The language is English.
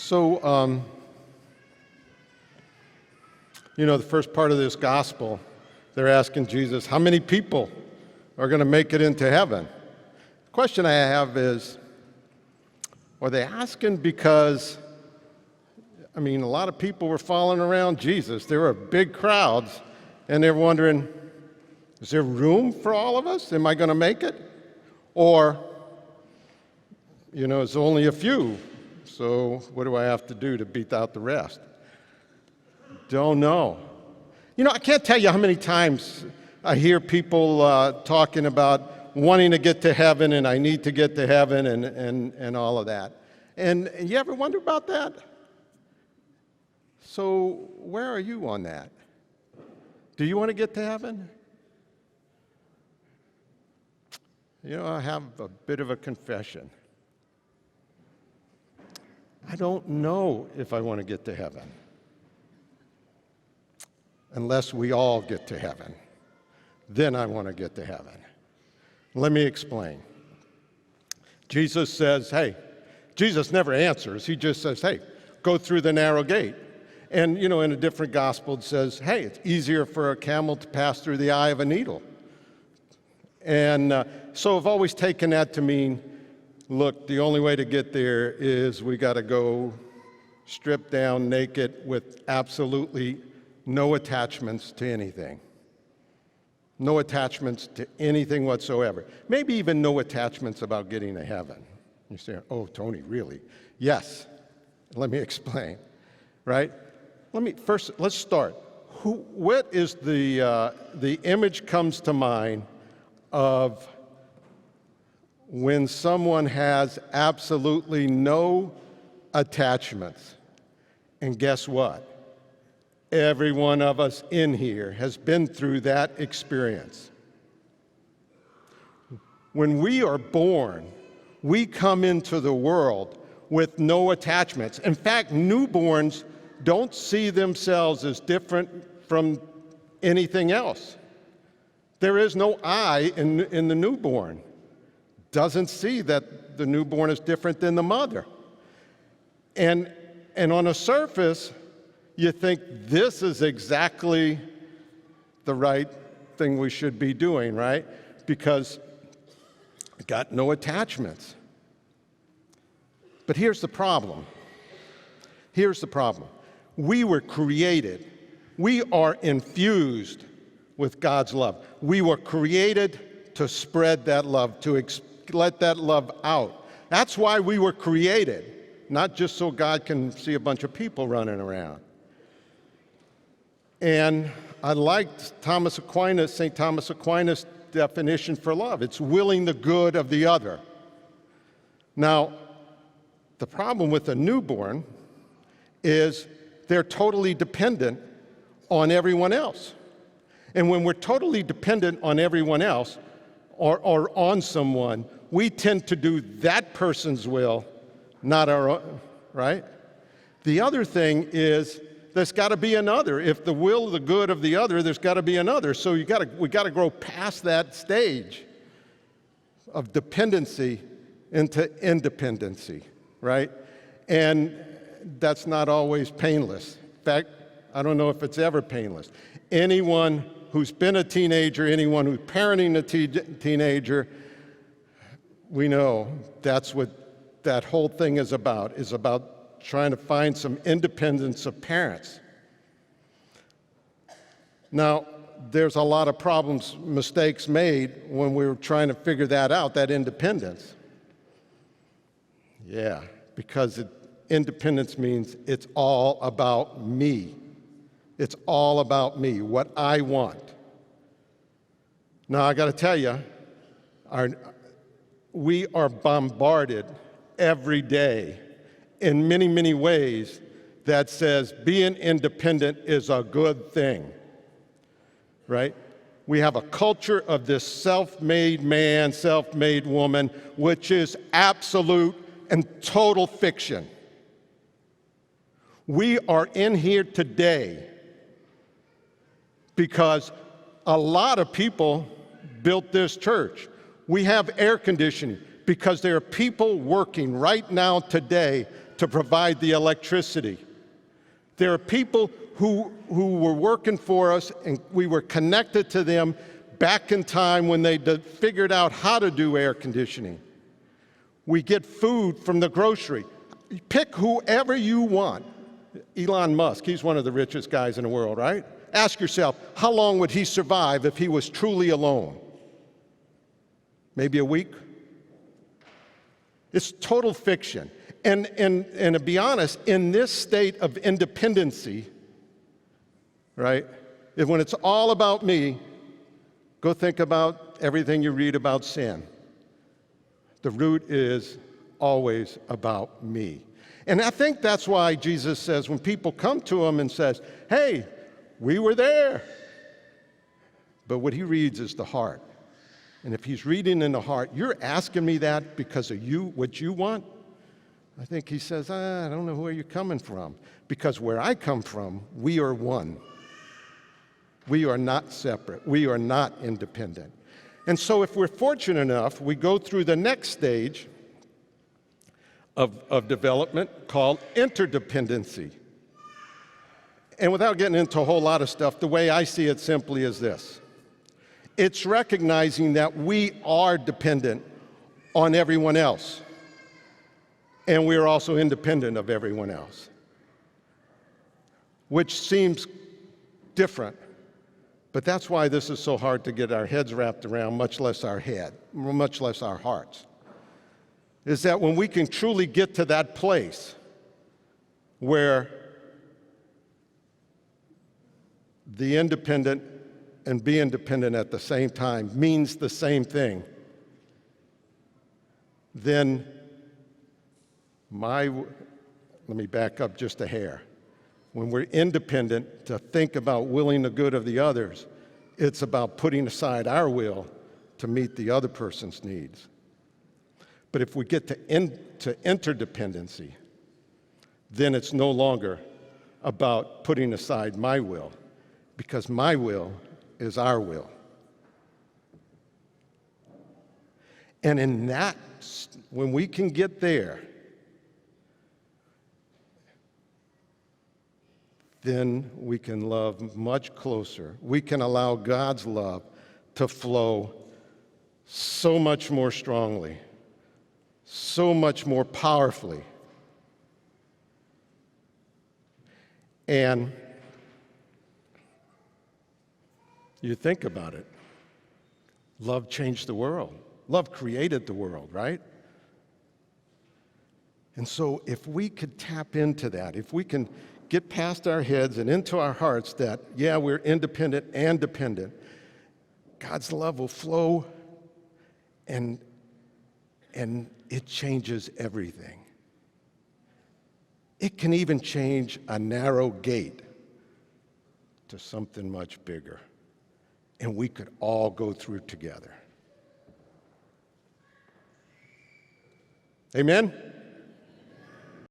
So, the first part of this gospel, they're asking Jesus, how many people are going to make it into heaven? The question I have is, are they asking because, a lot of people were following around Jesus. There were big crowds, and they're wondering, is there room for all of us? Am I going to make it? Or, it's only a few, so what do I have to do to beat out the rest? Don't know. I can't tell you how many times I hear people talking about wanting to get to heaven, and I need to get to heaven, and all of that. And you ever wonder about that? So where are you on that? Do you want to get to heaven? I have a bit of a confession. I don't know if I want to get to heaven unless we all get to heaven. Then I want to get to heaven. Let me explain. Jesus says, Jesus never answers. He just says, go through the narrow gate. And, in a different gospel, it says, it's easier for a camel to pass through the eye of a needle. And so I've always taken that to mean, look, the only way to get there is we got to go stripped down naked with absolutely no attachments to anything. No attachments to anything whatsoever. Maybe even no attachments about getting to heaven. You say, oh, Tony, really? Yes. Let me explain, right? Let's start. What is the image comes to mind of when someone has absolutely no attachments? And guess what? Every one of us in here has been through that experience. When we are born, we come into the world with no attachments. In fact, newborns don't see themselves as different from anything else. There is no I in the newborn. Doesn't see that the newborn is different than the mother. And on a surface, you think this is exactly the right thing we should be doing, right? Because got no attachments. But here's the problem. We were created. We are infused with God's love. We were created to spread that love, to let that love out. That's why we were created, not just so God can see a bunch of people running around. And I liked St. Thomas Aquinas' definition for love. It's willing the good of the other. Now, the problem with a newborn is they're totally dependent on everyone else. And when we're totally dependent on everyone else or on someone, we tend to do that person's will, not our own, right? The other thing is there's got to be another. If the will, the good of the other, there's got to be another. So we got to grow past that stage of dependency into independency, right? And that's not always painless. In fact, I don't know if it's ever painless. Anyone who's been a teenager, anyone who's parenting a teenager, we know that's what that whole thing is about trying to find some independence of parents. Now, there's a lot of mistakes made when we were trying to figure that out, that independence. Yeah, because independence means it's all about me. It's all about me, what I want. Now, I got to tell you, we are bombarded every day in many, many ways that says being independent is a good thing, right? We have a culture of this self-made man, self-made woman, which is absolute and total fiction. We are in here today because a lot of people built this church. We have air conditioning because there are people working right now today to provide the electricity. There are people who were working for us, and we were connected to them back in time when they figured out how to do air conditioning. We get food from the grocery. Pick whoever you want. Elon Musk, he's one of the richest guys in the world, right? Ask yourself, how long would he survive if he was truly alone? Maybe a week? It's total fiction. And to be honest, in this state of independency, right, when it's all about me, go think about everything you read about sin. The root is always about me. And I think that's why Jesus says when people come to him and says, hey, we were there. But what he reads is the heart. And if he's reading in the heart, you're asking me that because of you, what you want? I think he says, I don't know where you're coming from. Because where I come from, we are one. We are not separate. We are not independent. And so if we're fortunate enough, we go through the next stage of development called interdependency. And without getting into a whole lot of stuff, the way I see it simply is this. It's recognizing that we are dependent on everyone else. And we are also independent of everyone else, which seems different. But that's why this is so hard to get our heads wrapped around, much less our hearts. Is that when we can truly get to that place where the independent and be independent at the same time means the same thing, then let me back up just a hair. When we're independent to think about willing the good of the others, it's about putting aside our will to meet the other person's needs. But if we get to interdependency, then it's no longer about putting aside my will, because my will is our will. And in that, when we can get there, then we can love much closer. We can allow God's love to flow so much more strongly, so much more powerfully. And you think about it. Love changed the world. Love created the world, right? And so if we could tap into that, if we can get past our heads and into our hearts that, yeah, we're independent and dependent, God's love will flow and it changes everything. It can even change a narrow gate to something much bigger. And we could all go through together. Amen?